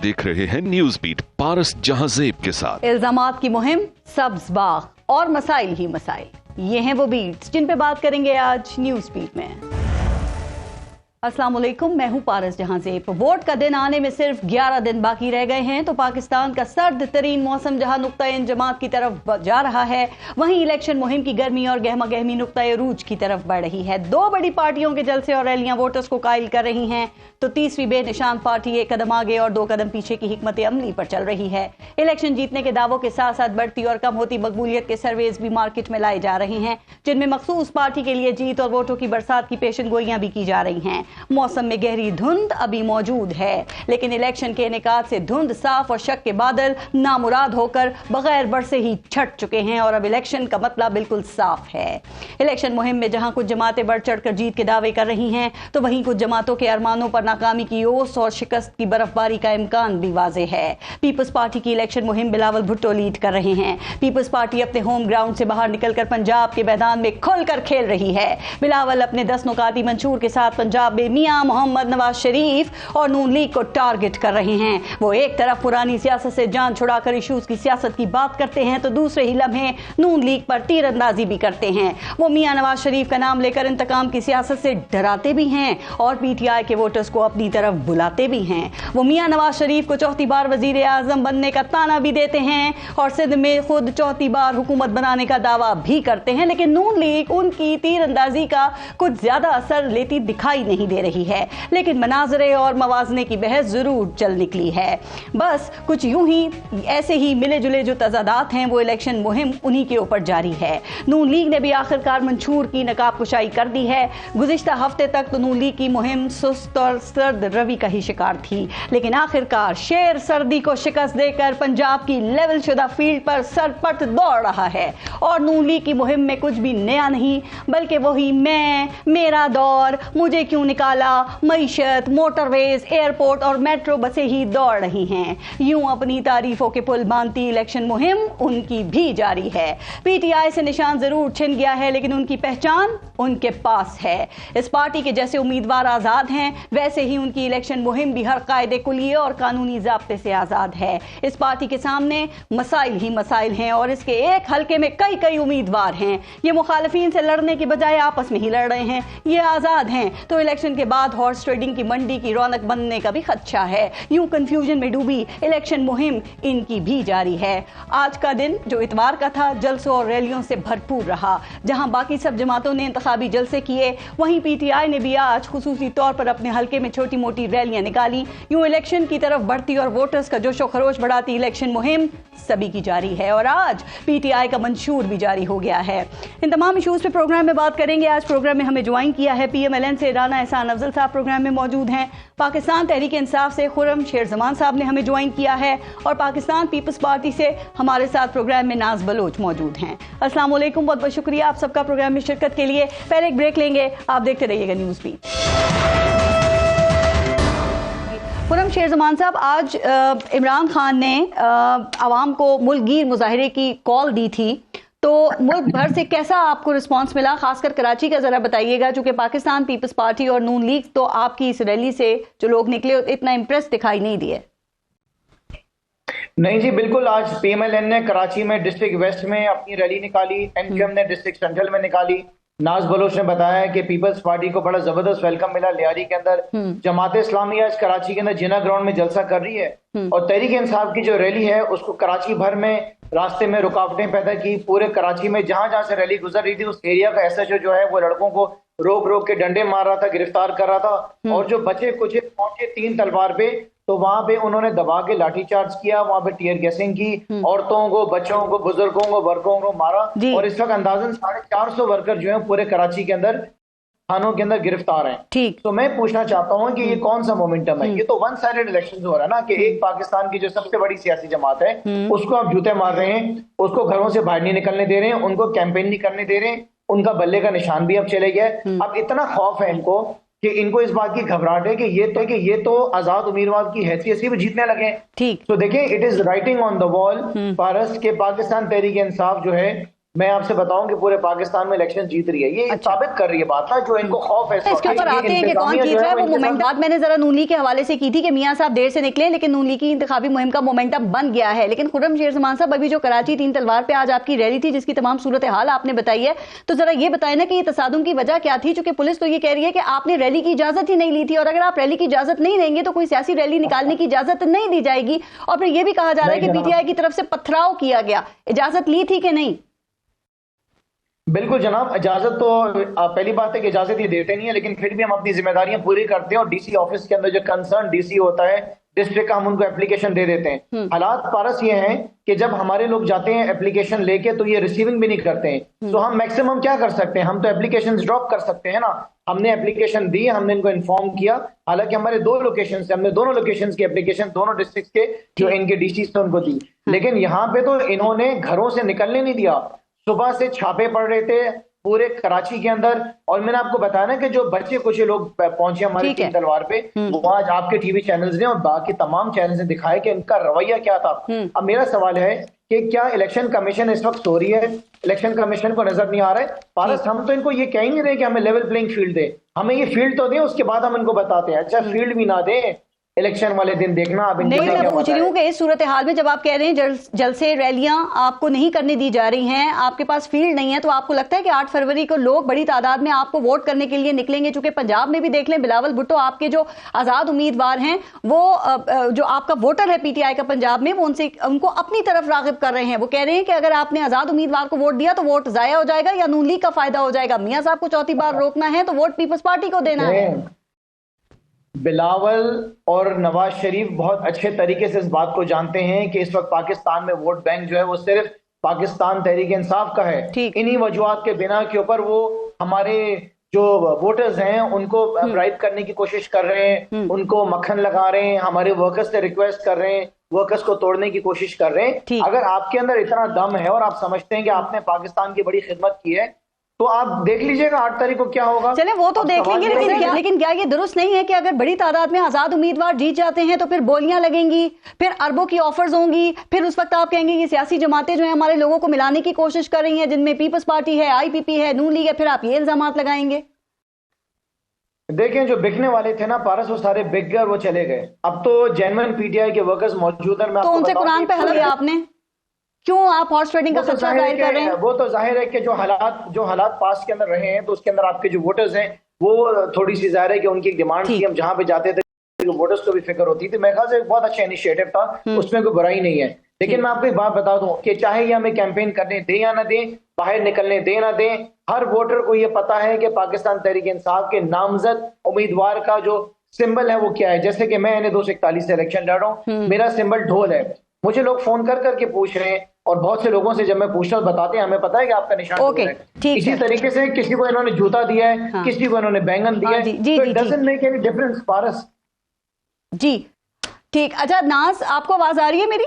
देख रहे हैं न्यूज बीट पारस जहांजेब के साथ। इल्जामात की मुहिम, सब्ज बाग और मसाइल ही मसाइल, ये हैं वो बीट्स जिन पे बात करेंगे आज न्यूज बीट में। अस्सलाम वालेकुम, मैं हूं पारस जहांजेब। वोट का दिन आने में सिर्फ 11 दिन बाकी रह गए हैं तो पाकिस्तान का सर्द तरीन मौसम जहां नुक्ता इंजमात की तरफ जा रहा है, वहीं इलेक्शन मुहिम की गर्मी और गहमा गहमी नुक्ता अरूज की तरफ बढ़ रही है। दो बड़ी पार्टियों के जलसे और रैलियां वोटर्स को कायल कर रही हैं तो तीसरी बेनिशान पार्टी एक कदम आगे और दो कदम पीछे की हिकमत अमली पर चल रही है। इलेक्शन जीतने के दावों के साथ साथ बढ़ती और कम होती मकबूलियत के सर्वेज भी मार्केट में लाए जा रहे हैं, जिनमें मखसूस पार्टी के लिए जीत और वोटों की बरसात की पेशन गोइयां भी की जा रही हैं। मौसम में गहरी धुंध अभी मौजूद है, लेकिन इलेक्शन के इनेकाद से धुंध साफ और शक के बादल नामुराद होकर बगैर बरसे ही छट चुके हैं और अब इलेक्शन का मतलब बिल्कुल साफ है। इलेक्शन मुहिम में जहां कुछ जमातें बढ़ चढ़कर जीत के दावे कर रही हैं तो वहीं कुछ जमातों के अरमानों पर नाकामी की ओस और शिकस्त की बर्फबारी का इम्कान भी वाजे है। पीपल्स पार्टी की इलेक्शन मुहिम बिलावल भुट्टो लीड कर रहे हैं। पीपल्स पार्टी अपने होम ग्राउंड से बाहर निकलकर पंजाब के मैदान में खुलकर खेल रही है। बिलावल अपने 10 नुकाती मंशूर के साथ पंजाब में मियां मोहम्मद नवाज शरीफ और नून लीग को टारगेट कर रहे हैं। वो एक तरफ पुरानी सियासत से जान छुड़ाकर इशूज की सियासत की बात करते हैं तो दूसरे ही लम्हे नून लीग पर तीरंदाजी भी करते हैं। वो मियां नवाज शरीफ का नाम लेकर इंतकाम की सियासत से डराते भी हैं और पीटीआई के वोटर्स को अपनी तरफ बुलाते भी हैं। वो मियां नवाज शरीफ को चौथी बार वजीर आजम बनने का ताना भी देते हैं और सिंध में खुद चौथी बार हुकूमत बनाने का दावा भी करते हैं, लेकिन नून लीग उनकी तीरंदाजी का कुछ ज्यादा असर लेती दिखाई नहीं दे रही है। लेकिन मनाजरे और मवाजने की बहस जरूर चल निकली है। बस कुछ यूं ही ऐसे ही मिले जुले जो तजादात हैं वो इलेक्शन मुहिम उन्हीं के ऊपर जारी है। नून लीग ने भी आखिरकार मंशूर की नकाब कुशाई कर दी है। गुज़िश्ता हफ्ते तक तो नून लीग की मुहिम सुस्त और सर्द रवि का ही शिकार थी, लेकिन आखिरकार शेर सर्दी को शिकस्त देकर पंजाब की लेवल शुदा फील्ड पर सरपट दौड़ रहा है और नून लीग की मुहिम में कुछ भी नया नहीं बल्कि वही मैं, मेरा दौर, मुझे क्यों निकाला, मईशत, मोटरवेज, एयरपोर्ट और मेट्रो बसें ही दौड़ रही हैं। यूं अपनी तारीफों के पुल बांधती इलेक्शन मुहिम उनकी भी जारी है। पीटीआई से निशान जरूर छिन गया है लेकिन उनकी पहचान उनके पास है। इस पार्टी के जैसे उम्मीदवार आजाद हैं वैसे ही उनकी इलेक्शन मुहिम भी हर कायदे कुलिये और कानूनी ज़ाब्ते से आजाद है। इस पार्टी के सामने मसाइल ही मसाइल हैं और इसके एक हल्के में कई कई उम्मीदवार हैं। ये मुखालिफिन से लड़ने की बजाय आपस में ही लड़ रहे हैं। ये आजाद हैं तो इलेक्शन के बाद हॉर्स ट्रेडिंग की मंडी की रौनक बनने का भी खदशा है। यूं कंफ्यूजन में डूबी इलेक्शन मुहिम इनकी भी जारी है। आज का दिन जो इतवार का था जलसों और रैलियों से भरपूर रहा। जहां बाकी सब जमातों ने इंतखाबी जलसे किए वहीं पीटीआई ने भी आज खुसूसी तौर पर अपने हल्के में छोटी मोटी रैलियां निकाली। यूं इलेक्शन की तरफ बढ़ती और वोटर्स का जोशो खरोश बढ़ाती इलेक्शन मुहिम सभी की जारी है और आज पीटीआई का मंशूर भी जारी हो गया है। इन तमाम इशूज पे प्रोग्राम में बात करेंगे। आज प्रोग्राम में हमें ज्वाइन किया है पीएमएलएन से राना एहसान अफजल साहब प्रोग्राम में मौजूद हैं। पाकिस्तान तहरीक इंसाफ से खुर्रम शेर जमान साहब ने हमें ज्वाइन किया है और पाकिस्तान पीपल्स पार्टी से हमारे साथ प्रोग्राम में नाज बलोच मौजूद हैं। अस्सलाम वालेकुम, बहुत बहुत शुक्रिया आप सबका प्रोग्राम में शिरकत के लिए। पहले एक ब्रेक लेंगे, आप देखते रहिएगा न्यूज बीट। खुर्रम शेर जमान साहब, आज इमरान खान ने आवाम को मुल्कगीर मुजाहिरे की कॉल दी थी तो मुल्क भर से कैसा आपको रिस्पांस मिला, खासकर कराची का जरा बताइएगा, चूंकि पाकिस्तान पीपल्स पार्टी और नून लीग तो आपकी इस रैली से जो लोग निकले इतना इंप्रेस दिखाई नहीं दिए। नहीं जी, बिल्कुल। आज पीएमएलएन ने कराची में डिस्ट्रिक्ट वेस्ट में अपनी रैली निकाली, एनकेएम ने डिस्ट्रिक्ट सेंट्रल में निकाली। नाज बलोच ने बताया कि पीपल्स पार्टी को बड़ा जबरदस्त वेलकम मिला लियारी के अंदर। जमात इस्लामी आज कराची के अंदर जिना ग्राउंड में जलसा कर रही है और तहरीक इंसाफ की जो रैली है उसको कराची भर में रास्ते में रुकावटें पैदा की। पूरे कराची में जहां जहां से रैली गुजर रही थी उस एरिया का एसएचओ जो है वो लड़कों को रोक रोक के डंडे मार रहा था, गिरफ्तार कर रहा था और जो बचे कुछ पहुंचे 3 तलवार पे तो वहां पे उन्होंने दबा के लाठीचार्ज किया, वहां पे टीयर गैसिंग की, औरतों को, बच्चों को, बुजुर्गों को, वर्गों को मारा और इस वक्त अंदाजन 450 वर्कर जो है पूरे कराची के अंदर थानों के अंदर गिरफ्तार हैं। ठीक, तो मैं पूछना चाहता हूं कि ये कौन सा मोमेंटम है? ये तो वन साइडेड इलेक्शन हो रहा है ना कि एक पाकिस्तान की जो सबसे बड़ी सियासी जमात है उसको आप जूते मार रहे हैं, उसको घरों से बाहर नहीं निकलने दे रहे हैं, उनको कैंपेन नहीं करने दे रहे हैं, उनका बल्ले का निशान भी अब चले गया। अब इतना खौफ है इनको कि इनको इस बात की घबराहट है कि ये तो आजाद उम्मीदवार की हैसियत से भी जीतने लगे। ठीक, तो देखिए it is writing on the wall Paras के पाकिस्तान तहरीक इंसाफ जो है मैं आपसे बताऊं कि पूरे पाकिस्तान में इलेक्शन जीत रही है। ये साबित कर रही है बात ना, जो इनको खौफ है इसके ऊपर आते हैं कि कौन जीत रहा है वो मोमेंट। बात मैंने जरा नून लीग के हवाले से की थी कि मियां साहब देर से निकले, लेकिन नून लीग की इंतखाबी मुहिम का मोमेंटम बन गया है। लेकिन खुर्रम शेर जमान साहब, अभी जो कराची तीन तलवार पे आज आपकी रैली थी जिसकी तमाम सूरत हाल आपने बताई है, तो जरा ये बताए ना कि ये तसादुम की वजह क्या थी? चूंकि पुलिस तो ये कह रही है कि आपने रैली की इजाजत ही नहीं ली थी, और अगर आप रैली की इजाजत नहीं लेंगे तो कोई सियासी रैली निकालने की इजाजत नहीं दी जाएगी। और फिर ये भी कहा जा रहा है कि पीटीआई की तरफ से पथराव किया गया। इजाजत ली थी कि नहीं? बिल्कुल जनाब, इजाजत तो पहली बात है कि इजाजत ये देते नहीं है, लेकिन फिर भी हम अपनी जिम्मेदारियां पूरी करते हैं और डीसी ऑफिस के अंदर जो कंसर्न डीसी होता है डिस्ट्रिक्ट का, हम उनको एप्लीकेशन दे देते हैं। हालात पारस ये हैं कि जब हमारे लोग जाते हैं एप्लीकेशन लेके तो ये रिसीविंग भी नहीं करते हैं। तो हम मैक्सिमम क्या कर सकते हैं? हम तो एप्लीकेशन ड्रॉप कर सकते हैं ना। हमने एप्लीकेशन दी, हमने इनको इन्फॉर्म किया। हालांकि हमारे दो लोकेशन से, हमने दोनों लोकेशन की एप्लीकेशन दोनों डिस्ट्रिक्ट के जो इनके डीसी थे उनको दी, लेकिन यहाँ पे तो इन्होंने घरों से निकलने नहीं दिया। सुबह से छापे पड़ रहे थे पूरे कराची के अंदर। और मैंने आपको बताया ना कि जो बच्चे कुछ लोग पहुंचे हमारे तीन तलवार पे, वो आज आपके टीवी चैनल्स ने और बाकी तमाम चैनल्स ने दिखाया कि इनका रवैया क्या था। अब मेरा सवाल है कि क्या इलेक्शन कमीशन इस वक्त सो रही है? इलेक्शन कमीशन को नजर नहीं आ रहा है पारस? हम तो इनको ये कह ही नहीं रहे कि हमें लेवल प्लेइंग फील्ड दे, हमें ये फील्ड तो दें, उसके बाद हम इनको बताते हैं। अच्छा फील्ड भी ना दें, इलेक्शन वाले दिन देखना। अब नहीं, मैं पूछ रही हूँ कि इस सूरत हाल में जब आप कह रहे हैं जलसे रैलियां आपको नहीं करने दी जा रही हैं, आपके पास फील्ड नहीं है, तो आपको लगता है कि 8 फरवरी को लोग बड़ी तादाद में आपको वोट करने के लिए निकलेंगे? चूंकि पंजाब में भी देख लें, बिलावल भुट्टो आपके जो आजाद उम्मीदवार हैं, वो जो आपका वोटर है पीटीआई का पंजाब में, वो उनको अपनी तरफ रागिब कर रहे हैं। वो कह रहे हैं कि अगर आपने आजाद उम्मीदवार को वोट दिया तो वोट जाया हो जाएगा या नून लीग का फायदा हो जाएगा। मियां साहब को चौथी बार रोकना है तो वोट पीपल्स पार्टी को देना है। बिलावल और नवाज शरीफ बहुत अच्छे तरीके से इस बात को जानते हैं कि इस वक्त पाकिस्तान में वोट बैंक जो है वो सिर्फ पाकिस्तान तहरीक इंसाफ का है। इन्हीं वजूहात के बिना के ऊपर वो हमारे जो वोटर्स हैं उनको ब्राइब करने की कोशिश कर रहे हैं, उनको मक्खन लगा रहे हैं, हमारे वर्कर्स से रिक्वेस्ट कर रहे हैं, वर्कर्स को तोड़ने की कोशिश कर रहे हैं। अगर आपके अंदर इतना दम है और आप समझते हैं कि आपने पाकिस्तान की बड़ी खिदमत की है, तो आप देख लीजिएगा 8 तारीख को क्या होगा। चले वो तो देख लेंगे, लेकिन क्या ये दुरुस्त नहीं है कि अगर बड़ी तादाद में आजाद उम्मीदवार जीत जाते हैं तो फिर बोलियां लगेंगी, फिर अरबों की ऑफर्स होंगी, फिर उस वक्त आप कहेंगे कि सियासी जमातें जो है हमारे लोगों को मिलाने की कोशिश कर रही हैं, जिनमें पीपल्स पार्टी है, आईपीपी है, नून लीग है, फिर आप ये इल्जाम लगाएंगे। देखें, जो बिकने वाले थे ना पारस, वो सारे बिक गए और वो चले गए। अब तो जेन्युइन पीटीआई के वर्कर्स मौजूद हैं। तो उनसे कुरान पे हल आपने क्यों आप हॉर्स ट्रेडिंग का खतरा जाहिर कर रहे हैं? वो तो जाहिर है कि जो हालात पास के अंदर रहे हैं, तो उसके अंदर आपके जो वोटर्स हैं वो थोड़ी सी जाहिर है कि उनकी डिमांड थी। हम जहां पे जाते थे वोटर्स को भी फिक्र होती थी। मेरे ख्याल से एक बहुत अच्छा इनिशिएटिव था, उसमें कोई बुराई नहीं है। लेकिन मैं आपको एक बात बता दूं कि चाहे ये हमें कैंपेन करने दें या ना दें, बाहर निकलने दें ना दें, हर वोटर को ये पता है कि पाकिस्तान तहरीक इंसाफ के नामजद उम्मीदवार का जो सिंबल है वो क्या है। जैसे कि मैं 241 से इलेक्शन लड़ रहा हूँ, मेरा सिंबल ढोल है। मुझे लोग फोन कर करके पूछ रहे हैं और बहुत से लोगों से जब मैं पूछता हूँ बताते हैं हमें पता है कि आपका निशान है। इसी तरीके से किसी को इन्होंने जूता दिया है, किसी को इन्होंने बैंगन दिया है, तो it doesn't make any difference Paras. जी ठीक। अच्छा नाज, आपको आवाज आ रही है मेरी?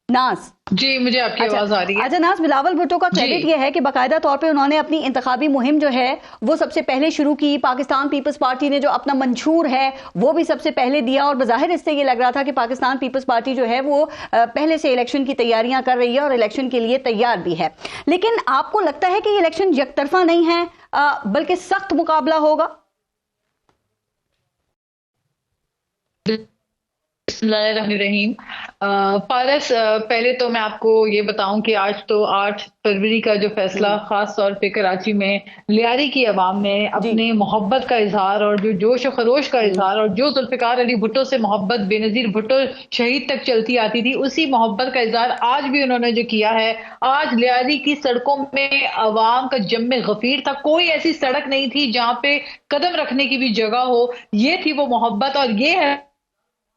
नाज जी, मुझे आपकी आवाज आ रही है। अच्छा नाज, बिलावल भुट्टो का क्रेडिट ये है कि बाकायदा तौर पे उन्होंने अपनी इंतखाबी मुहिम जो है वो सबसे पहले शुरू की। पाकिस्तान पीपल्स पार्टी ने जो अपना मंशूर है वो भी सबसे पहले दिया, और बज़ाहिर इससे ये लग रहा था कि पाकिस्तान पीपल्स पार्टी जो है वो पहले से इलेक्शन की तैयारियां कर रही है और इलेक्शन के लिए तैयार भी है। लेकिन आपको लगता है कि ये इलेक्शन यकतरफा नहीं है बल्कि सख्त मुकाबला होगा? बिस्मिल्लाहिर्रहमानिर्रहीम। पारस, पहले तो मैं आपको ये बताऊं कि आज तो 8 फरवरी का जो फैसला खास तौर पे कराची में लियारी की अवाम ने अपने मोहब्बत का इजहार और जो जोश और खरोश का इजहार, और जो जुल्फिकार अली भुट्टो से मोहब्बत बेनजीर भुट्टो शहीद तक चलती आती थी, उसी मोहब्बत का इजहार आज भी उन्होंने जो किया है। आज लियारी की सड़कों में अवाम का जम्मे गफीर था, कोई ऐसी सड़क नहीं थी जहाँ पे कदम रखने की भी जगह हो। ये थी वो मोहब्बत, और ये है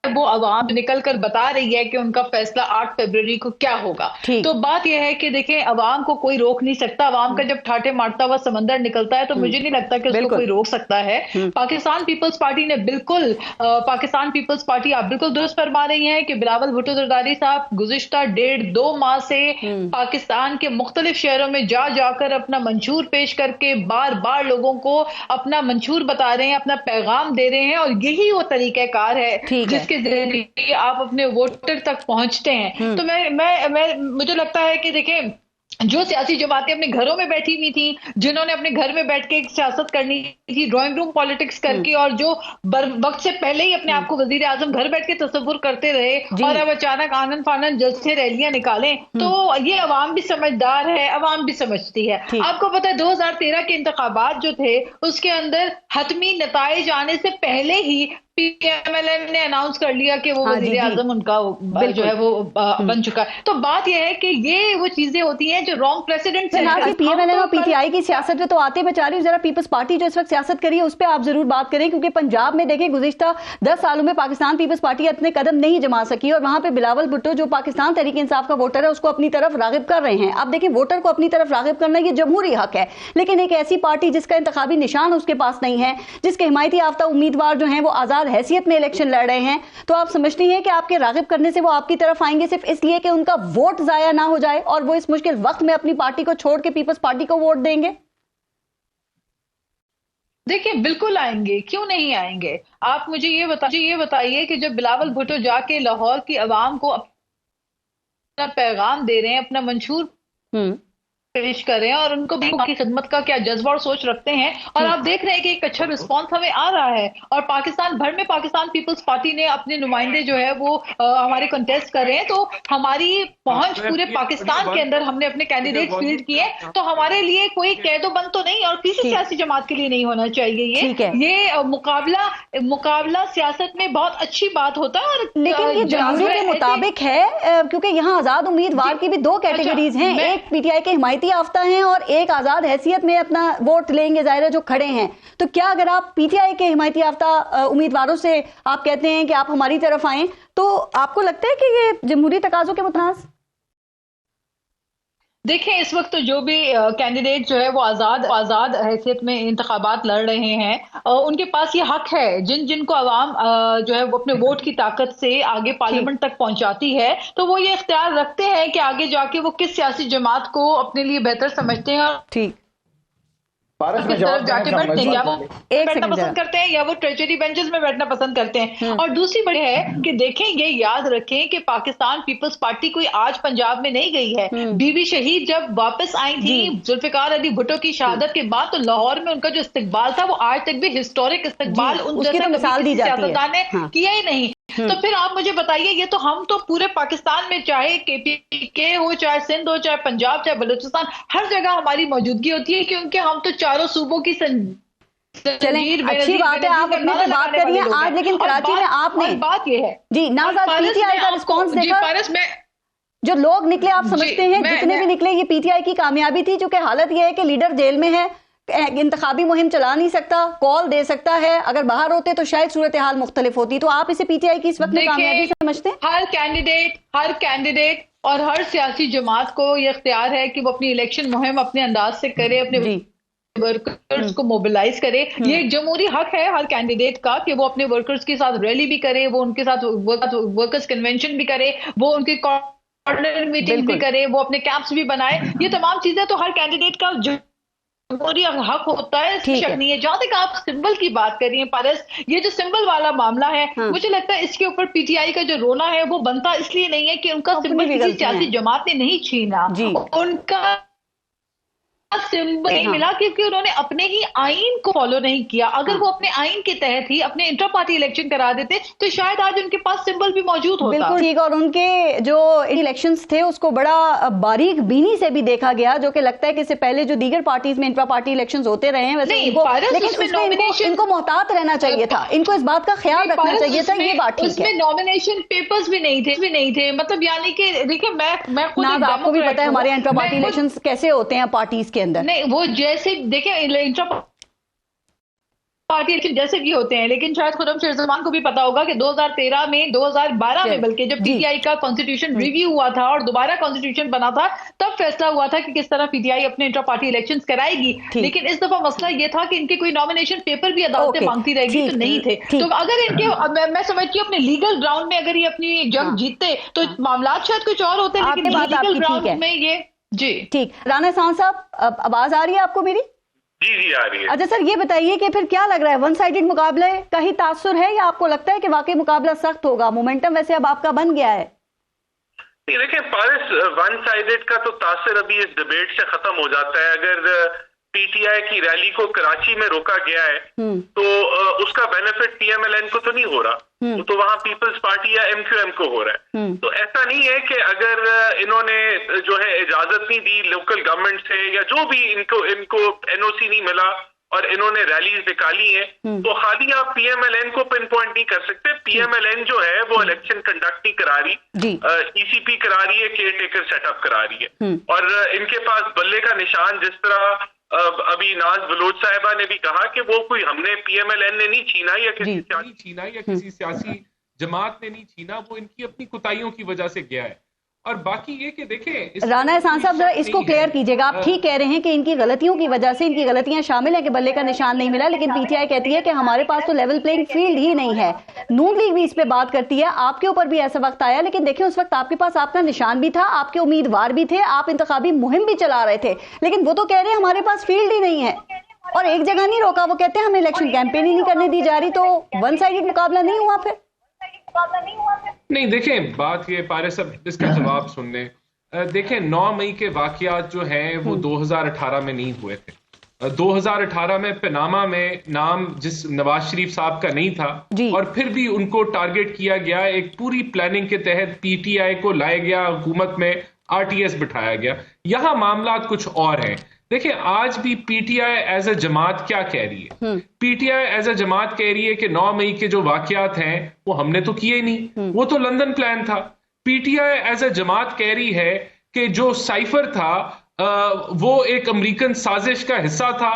वो अवाम निकल कर बता रही है कि उनका फैसला 8 फरवरी को क्या होगा। तो बात यह है कि देखें, अवाम को कोई रोक नहीं सकता। अवाम का जब ठाठे मारता हुआ समंदर निकलता है तो मुझे नहीं लगता कि उसको कोई रोक सकता है। पाकिस्तान पीपल्स पार्टी ने बिल्कुल पाकिस्तान पीपल्स पार्टी आप बिल्कुल दुरुस्त फरमा रही हैं कि बिलावल भुट्टो जरदारी साहब गुज़िश्ता 1.5-2 माह से पाकिस्तान के मुख्तलिफ शहरों में जा जाकर अपना मंशूर पेश करके बार बार लोगों को अपना मंशूर बता रहे हैं, अपना पैगाम दे रहे हैं, और यही वो तरीक़ाकार है जिसके जरिए आप अपने वोटर तक पहुंचते हैं। तो मुझे लगता है कि देखें, जो सियासी जमातें अपने घरों में बैठी हुई थी, जिन्होंने अपने घर में बैठ के सियासत करनी थी, ड्राइंग रूम पॉलिटिक्स करके, और जो वक्त से पहले ही अपने आप को वजीर आजम घर बैठ के तस्वुर करते रहे और अब अचानक आनन फानन जलसे रैलियां निकालें, तो ये अवाम भी समझदार है, अवाम भी समझती है। आपको पता है 2013 के इंतखाबात जो थे उसके अंदर हतमी नताइज आने से पहले ही PMLN ने अनाउंस कर लिया कि वो वजीर आजम उनका जो है वो बन चुका है। तो बात यह है कि ये वो चीजें होती हैं जो रॉन्ग प्रेसिडेंट है। PMLN और PTI की सियासत पे तो आते मैं चाह रही हूँ, जरा पीपल्स पार्टी जो इस वक्त सियासत करी है उस पर आप जरूर बात करें, क्योंकि पंजाब में देखिए गुज़िश्ता 10 सालों में पाकिस्तान पीपल्स पार्टी इतने कदम नहीं जमा सकी, और वहां पे बिलावल भुट्टो जो पाकिस्तान तहरीक इंसाफ का वोटर है उसको अपनी तरफ रागिब कर रहे हैं। अब देखिए, वोटर को अपनी तरफ रागिब करना ये जमहूरी हक है, लेकिन एक ऐसी पार्टी जिसका इंतखाबी निशान उसके पास नहीं है, जिसके हिमायती याफ्ता उम्मीदवार जो हैं वो आजाद हैसियत में इलेक्शन लड़ रहे हैं, तो आप समझती हैं कि आपके रागिब करने से वो आपकी तरफ आएंगे सिर्फ इसलिए कि उनका वोट जाया ना हो जाए और वो इस मुश्किल वक्त में अपनी पार्टी को छोड़ के पीपल्स पार्टी को वोट देंगे? देखिए, बिल्कुल आएंगे, क्यों नहीं आएंगे। आप मुझे ये बताइए कि जब बिलावल भुट्टो जाके लाहौर की आवाम को अपना पैगाम दे रहे हैं, अपना मंशूर पेश कर रहे हैं, और उनको भी की खिदमत का क्या जज्बा और सोच रखते हैं, और आप देख रहे हैं कि एक अच्छा रिस्पांस हमें आ रहा है, और पाकिस्तान भर में पाकिस्तान पीपल्स पार्टी ने अपने नुमाइंदे जो है वो हमारे कंटेस्ट कर रहे हैं, तो हमारी पहुंच पूरे पाकिस्तान के अंदर हमने अपने कैंडिडेट फील्ड किए, तो हमारे लिए कोई कैदोबंद तो नहीं, और किसी सियासी जमात के लिए नहीं होना चाहिए ये मुकाबला सियासत में बहुत अच्छी बात होता है। और लेकिन ये जमहूरियत के मुताबिक है, क्योंकि यहाँ आजाद उम्मीदवार की भी दो कैटेगरीज हैं, एक PTI के हिमायती याफ्ता हैं और एक आजाद हैसियत में अपना वोट लेंगे ज़ाहिर है जो खड़े हैं। तो क्या अगर आप PTI के हिमायती याफ्ता उम्मीदवारों से आप कहते हैं कि आप हमारी तरफ आएं, तो आपको लगता है कि ये जमहूरी तकाजों के मुताबिक? देखिए, इस वक्त तो जो भी कैंडिडेट जो है वो आजाद हैसियत में इंतखाबात लड़ रहे हैं, उनके पास ये हक है, जिनको अवाम जो है वो अपने वोट की ताकत से आगे पार्लियामेंट तक पहुंचाती है, तो वो ये इख्तियार रखते हैं कि आगे जाके वो किस सियासी जमात को अपने लिए बेहतर समझते हैं, ठीक तरफ जाके बैठते हैं, या वो बैठना पसंद करते हैं या वो ट्रेजरी बेंचेस में बैठना पसंद करते हैं। और दूसरी बड़ी है कि देखें, ये याद रखें कि पाकिस्तान पीपल्स पार्टी कोई आज पंजाब में नहीं गई है। बीबी शहीद जब वापस आई थी जुल्फिकार अली भुट्टो की शहादत के बाद, तो लाहौर में उनका जो इस्तिकबाल था वो आज तक भी हिस्टोरिक इस्तिकबाल उन जैसा सियासतदान ने किया ही नहीं। तो फिर आप मुझे बताइए, ये तो हम तो पूरे पाकिस्तान में, चाहे KPK हो, चाहे सिंध हो, चाहे पंजाब, चाहे बलूचिस्तान, हर जगह हमारी मौजूदगी होती है, क्योंकि हम तो चारों सूबों की चलें, अच्छी बात है, आप अपने पे बात करिए आज, लेकिन कराची में आपने बात ये है जी नाज़ PTI का रिस्पॉन्स देखा, जो लोग निकले आप समझते हैं जितने भी निकले ये PTI की कामयाबी थी, जो कि हालत ये है कि लीडर जेल में है, इंतखाबी मुहिम चला नहीं सकता, कॉल दे सकता है, अगर बाहर होते तो शायद सूरत हाल मुख्तलिफ होती। तो आप इसे PTI की इस वक्त में कामयाबी समझते हैं? हर कैंडिडेट और हर सियासी जमात को ये इख्तियार है कि वो अपनी इलेक्शन मुहिम अपने अंदाज से करे, अपने वर्कर्स को मोबिलाइज करे। ये एक जमहूरी हक है हर कैंडिडेट का कि वो अपने वर्कर्स के साथ रैली भी करे, वो उनके साथ वर्कर्स कन्वेंशन भी करे, वो उनकी कॉर्नर मीटिंग भी करे, वो अपने कैंप्स भी बनाए। ये तमाम चीजें तो हर कैंडिडेट का जमहूरी हक होता है, शक नहीं है। जहां तक आप सिंबल की बात कर रही हैं पारस, ये जो सिंबल वाला मामला है, मुझे लगता है इसके ऊपर PTI का जो रोना है वो बनता इसलिए नहीं है कि उनका सिंबल किसी सियासी जमात ने नहीं छीना, उनका सिंबल नहीं मिला क्योंकि उन्होंने अपने ही आइन को फॉलो नहीं किया। अगर वो अपने आइन के तहत ही अपने इंटर पार्टी इलेक्शन करा देते तो शायद आज उनके पास सिंबल भी मौजूद होता। बिल्कुल ठीक, और उनके जो इलेक्शंस थे उसको बड़ा बारीक बीनी से भी देखा गया, जो कि लगता है कि इससे पहले जो दीगर पार्टीज में इंट्रा पार्टी इलेक्शंस होते रहे हैं वैसे इनको मोहतात रहना चाहिए था, इनको इस बात का ख्याल रखना चाहिए था। ये बात ठीक है, उसमें नॉमिनेशन पेपर्स भी नहीं थे, मतलब यानी कि देखिए मैं खुद आपको भी पता है हमारे इंट्रा पार्टी इलेक्शंस कैसे होते हैं पार्टीज के अंदर। नहीं, वो जैसे देखिए इंट्रा पार्टी इलेक्शन जैसे भी होते हैं, लेकिन शायद खुद शेरजमान को भी पता होगा कि 2013 में 2012 में बल्कि जब PTI का कॉन्स्टिट्यूशन रिव्यू हुआ था और दोबारा कॉन्स्टिट्यूशन बना था, तब फैसला हुआ था कि किस तरह PTI अपने इंट्रा पार्टी इलेक्शंस कराएगी। लेकिन इस दफा मसला ये था कि इनके कोई नॉमिनेशन पेपर भी अदालतें मांगती रहेगी, तो नहीं थे। तो अगर इनके मैं समझती हूँ अपने लीगल ग्राउंड में अगर ये अपनी जंग जीतते तो मामला शायद कुछ और होते, लेकिन लीगल ग्राउंड में ये जी ठीक। राना खान साहब, आवाज आ रही है आपको मेरी? जी आ रही है। अच्छा सर, ये बताइए कि फिर क्या लग रहा है, वन साइडेड मुकाबले का ही तासुर है या आपको लगता है कि वाकई मुकाबला सख्त होगा? मोमेंटम वैसे अब आपका बन गया है। देखिए पारस, वन साइडेड का तो तासर अभी इस डिबेट से खत्म हो जाता है। अगर पीटीआई की रैली को कराची में रोका गया है तो उसका बेनिफिट पीएमएलएन को तो नहीं हो रहा, तो वहां पीपल्स पार्टी या एमक्यूएम को हो रहा है। तो ऐसा नहीं है कि अगर इन्होंने जो है इजाजत नहीं दी लोकल गवर्नमेंट से या जो भी इनको एनओसी नहीं मिला और इन्होंने रैलीज निकाली है, तो खाली आप पीएमएलएन को पिन पॉइंट नहीं कर सकते। पीएमएलएन जो है वो इलेक्शन कंडक्ट नहीं करा रही, ईसीपी करा रही है, केयर टेकर सेटअप करा रही है। और इनके पास बल्ले का निशान, जिस तरह अभी नाज बलोच साहिबा ने भी कहा कि वो कोई हमने पीएमएलएन ने नहीं छीना या किसी सियासी जमात ने नहीं छीना, वो इनकी अपनी कुताहियों की वजह से गया है। और बाकी ये कि देखें, राना एहसान साहब जरा इसको क्लियर कीजिएगा। आप ठीक कह रहे हैं कि इनकी गलतियों की वजह से, इनकी गलतियां शामिल है कि बल्ले का निशान नहीं मिला, लेकिन पीटीआई कहती है कि हमारे पास तो लेवल प्लेइंग फील्ड ही नहीं है। नून लीग भी इस पे बात करती है। आपके ऊपर भी ऐसा वक्त आया, लेकिन देखिए उस वक्त आपके पास आपका निशान भी था, आपके उम्मीदवार भी थे, आप इंतखाबी मुहिम भी चला रहे थे, लेकिन वो तो कह रहे हैं हमारे पास फील्ड ही नहीं है और एक जगह नहीं रोका। वो कहते हैं हमें इलेक्शन कैंपेन ही नहीं करने दी जा रही, तो वन साइडेड मुकाबला नहीं हुआ फिर? नहीं देखें, बात ये पारे सब इसका जवाब सुन लें। देखें 9 मई के वाकयात जो हैं वो 2018 में नहीं हुए थे। 2018 में पनामा में नाम जिस नवाज शरीफ साहब का नहीं था और फिर भी उनको टारगेट किया गया, एक पूरी प्लानिंग के तहत पीटीआई को लाया गया, हुकूमत में आरटीएस बिठाया गया। यहां मामला कुछ और है। देखिए आज भी पीटीआई एज ए जमात क्या कह रही है? पीटीआई एज ए जमात कह रही है कि 9 मई के जो वाकयात हैं वो हमने तो किए नहीं, वो तो लंदन प्लान था। पीटीआई एज ए जमात कह रही है कि जो साइफर था वो एक अमेरिकन साजिश का हिस्सा था,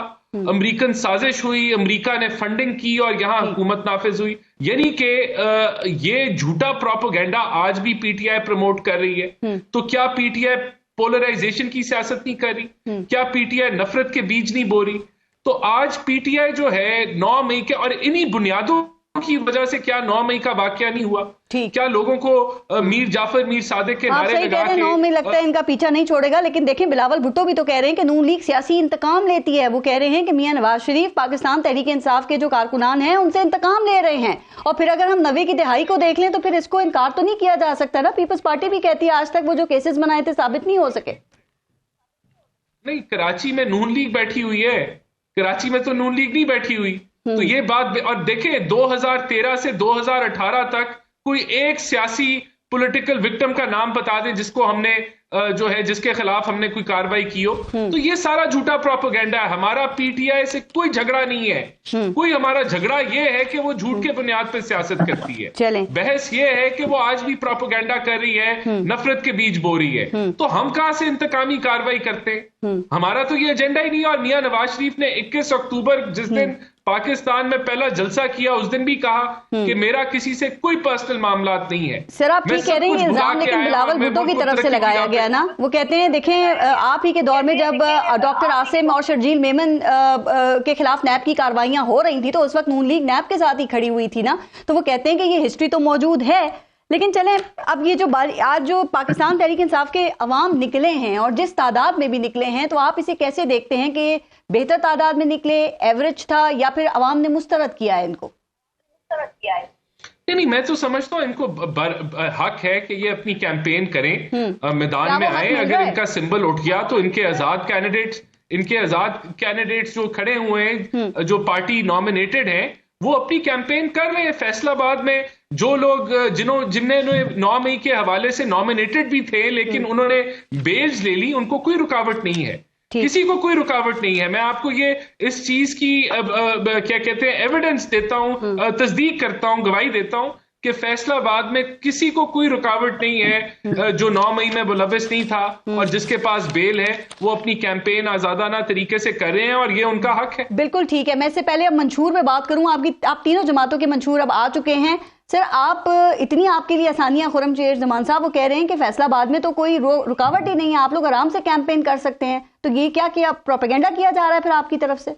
अमेरिकन साजिश हुई, अमेरिका ने फंडिंग की और यहां हुकूमत नाफिज हुई। यानी कि ये झूठा प्रोपेगेंडा आज भी पीटीआई प्रमोट कर रही है। तो क्या पीटीआई पोलराइजेशन की सियासत नहीं कर रही? क्या पीटीआई नफरत के बीज नहीं बो रही? तो आज पीटीआई जो है 9 मई के, और इन्हीं बुनियादों की वजह से क्या 9 मई का वाकया नहीं हुआ? क्या लोगों को मीर जाफर, मीर सादिक के नारे लगा के 9 मई लगता है इनका पीछा नहीं छोड़ेगा। लेकिन देखें बिलावल भुट्टो भी तो कह रहे हैं कि नून लीग सियासी इंतकाम लेती है। वो कह रहे हैं कि मियां नवाज शरीफ पाकिस्तान तहरीक इंसाफ के जो कारकुनान हैं उनसे इंतकाम ले रहे हैं। और फिर अगर हम 90 की दिहाई को देख लें तो फिर इसको इनकार तो नहीं किया जा सकता ना। पीपल्स पार्टी भी कहती है आज तक वो जो केसेस बनाए थे साबित नहीं हो सके। नहीं, कराची में नून लीग बैठी हुई है, कराची में तो नून लीग नहीं बैठी हुई। तो ये बात, और देखें 2013 से 2018 तक कोई एक सियासी पॉलिटिकल विक्टिम का नाम बता दें जिसको हमने जो है जिसके खिलाफ हमने कोई कार्रवाई की हो। तो ये सारा झूठा प्रोपेगेंडा है। हमारा पीटीआई से कोई झगड़ा नहीं है, कोई हमारा झगड़ा ये है कि वो झूठ के बुनियाद पर सियासत करती है। बहस ये है कि वो आज भी प्रोपेगेंडा कर रही है, नफरत के बीज बो रही है। तो हम कहां से इंतकामी कार्रवाई करते हैं? हमारा तो ये एजेंडा ही नहीं। और मियां नवाज शरीफ ने 21 अक्टूबर जिस दिन पाकिस्तान में पहला जलसा किया उस दिन भी कहा कि मेरा किसी से कोई पर्सनल मामला नहीं है। सर आप ठीक कह रहे हैं, इल्जाम लेकिन बिलावल भुट्टो की तरफ से लगाया गया ना। वो कहते हैं देखें आप ही के दौर में जब डॉक्टर आसिम और शर्जील मेमन के खिलाफ नैब की कार्रवाइयां हो रही थी तो उस वक्त नून लीग नैब के साथ ही खड़ी हुई थी ना। तो वो कहते हैं कि ये हिस्ट्री तो मौजूद है। लेकिन चलें, अब ये जो आज जो पाकिस्तान तहरीक इंसाफ के अवाम निकले हैं और जिस तादाद में भी निकले हैं, तो आप इसे कैसे देखते हैं कि बेहतर तादाद में निकले, एवरेज था, या फिर अवाम ने मुस्तरद किया है इनको? नहीं, मैं तो समझता हूँ इनको हक है कि ये अपनी कैंपेन करें, मैदान में आए। अगर इनका सिंबल उठ गया तो इनके आजाद कैंडिडेट्स जो खड़े हुए हैं, जो पार्टी नॉमिनेटेड हैं, वो अपनी कैंपेन कर रहे हैं। फैसलाबाद में जो लोग जिन्हें 9 मई के हवाले से नॉमिनेटेड भी थे लेकिन उन्होंने बेल्स ले ली, उनको कोई रुकावट नहीं है, किसी को कोई रुकावट नहीं है। मैं आपको ये इस चीज की क्या कहते हैं एविडेंस देता हूं, तस्दीक करता हूं, गवाही देता हूं कि फैसलाबाद में किसी को कोई रुकावट नहीं है जो 9 मई में मुलव्वस नहीं था और जिसके पास बेल है वो अपनी कैंपेन आजादाना तरीके से कर रहे हैं और ये उनका हक है। बिल्कुल ठीक है। मैं इससे पहले अब मंशूर में बात करूं, आप तीनों जमातों के मंशूर अब आ चुके हैं। सर आप इतनी आपके लिए आसानियां, खुरम शेर जमान साहब वो कह रहे हैं कि फैसलाबाद में तो कोई रुकावट ही नहीं है, आप लोग आराम से कैंपेन कर सकते हैं। तो ये क्या किया, प्रोपेगेंडा किया जा रहा है फिर आपकी तरफ से?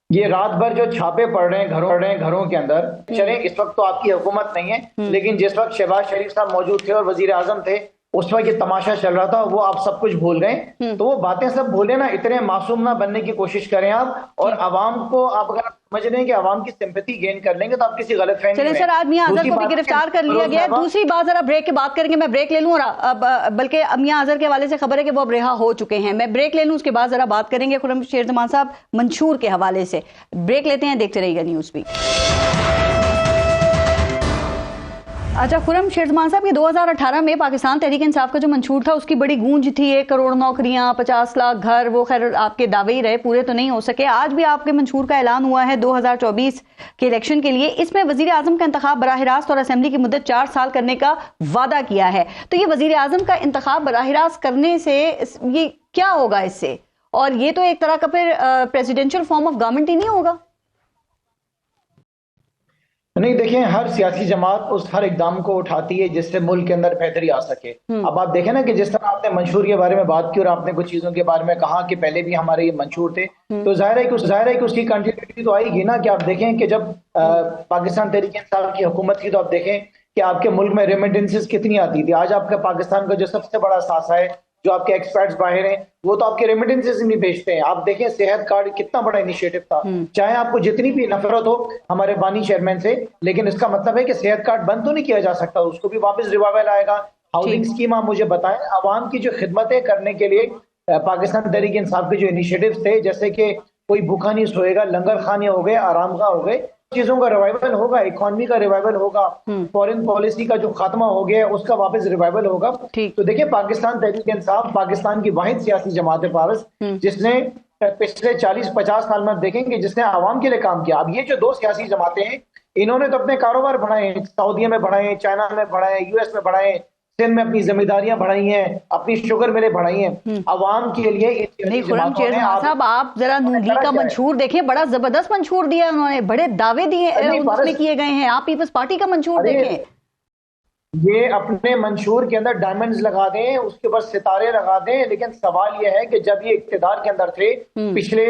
ये रात भर जो छापे पड़ रहे हैं घरों के अंदर। चले इस वक्त तो आपकी हुकूमत नहीं है, लेकिन जिस वक्त शहबाज शरीफ साहब मौजूद थे और वजीर आजम थे, उस वक्त ये तमाशा चल रहा था, वो आप सब कुछ भूल गए। तो वो बातें सब भूले ना, इतने मासूम ना बनने की कोशिश करें आप। और आवाम को आप अगर समझ रहे हैं कि आवाम की सिंपैथी गेन कर लेंगे तो आप किसी गलत फहमी चलिए सर, आज मियां अजहर को भी गिरफ्तार कर लिया गया। दूसरी बात जरा ब्रेक के बात करेंगे, मैं ब्रेक ले लूं। और बल्कि मियां अजहर के हवाले से खबर है कि वो अब रिहा हो चुके हैं। मैं ब्रेक ले लूं, उसके बाद जरा बात करेंगे खुर्रम शेर जमान साहब मंशूर के हवाले से। ब्रेक लेते हैं, देखते रहिएगा न्यूज़ भी। अच्छा खुर्रम शेर जमान साहब, ये 2018 में पाकिस्तान तहरीक इंसाफ का जो मंशूर था उसकी बड़ी गूंज थी, 1 करोड़ नौकरियां, 50 लाख घर, वो खैर आपके दावे ही रहे, पूरे तो नहीं हो सके। आज भी आपके मंशूर का ऐलान हुआ है 2024 के इलेक्शन के लिए। इसमें वजीर आजम का इंतखाब बराह रास्त और असेंबली की मुद्दत 4 साल करने का वादा किया है। तो ये वजीर आजम का इंतखाब बराह रास्त करने से ये क्या होगा इससे? और ये तो एक तरह का फिर प्रेसिडेंशियल फॉर्म ऑफ गवर्नमेंट ही नहीं होगा? नहीं, देखें, हर सियासी जमात उस हर इकदाम को उठाती है जिससे मुल्क के अंदर बेहतरी आ सके। अब आप देखें ना कि जिस तरह आपने मंशूर के बारे में बात की और आपने कुछ चीजों के बारे में कहा कि पहले भी हमारे ये मंशूर थे, तो जाहिर है कि उसकी कंटिन्यूटी तो आएगी ना। कि आप देखें कि जब पाकिस्तान तहरीक इंसाफ की हुकूमत थी तो आप देखें कि आपके मुल्क में रेमिटेंसेस कितनी आती थी। आज आपका पाकिस्तान का जो सबसे बड़ा सासा है, जो आपके एक्सपर्ट्स बाहर हैं, वो तो आपके रेमिटेंसेस नहीं भेजते हैं। आप देखें सेहत कार्ड कितना बड़ा इनिशिएटिव था। चाहे आपको जितनी भी नफरत हो हमारे बानी चेयरमैन से, लेकिन इसका मतलब है कि सेहत कार्ड बंद तो नहीं किया जा सकता, उसको भी वापस रिवाइवल आएगा। हाउसिंग स्कीम आप मुझे बताएं, आवाम की जो खिदमतें करने के लिए पाकिस्तान तहरीक इंसाफ के जो इनिशिएटिव थे, जैसे कि कोई भूखा नहीं सोएगा, लंगर खाने हो गए, आराम गाह हो गए, चीजों का रिवाइवल होगा, इकोनॉमी का रिवाइवल होगा, फॉरेन पॉलिसी का जो खात्मा हो गया है उसका वापस रिवाइवल होगा। तो देखिए, पाकिस्तान तहरीक इंसाफ पाकिस्तान की वाहिद सियासी जमात है पारस, जिसने पिछले 40-50 साल में देखेंगे जिसने आवाम के लिए काम किया। अब ये जो 2 सियासी जमातें हैं, इन्होंने तो अपने कारोबार बढ़ाए, सऊदीया में बढ़ाए, चाइना में बढ़ाए, यूएस में बढ़ाए, सिंध में अपनी जिम्मेदारियां बढ़ाई हैं, अपनी शुगर मिलें बढ़ाई हैं आवाम के लिए। नहीं खुर्रम शेर साहब, आप जरा नून लीग का मंशूर देखें, बड़ा जबरदस्त मंशूर दिया उन्होंने, बड़े दावे दिए उसमें किए गए हैं। आप पीपल्स पार्टी का मंशूर देखें, ये अपने मंशूर के अंदर डायमंड्स लगा दें, उसके ऊपर सितारे लगा दें, लेकिन सवाल यह है कि जब ये इक्तिदार के अंदर थे पिछले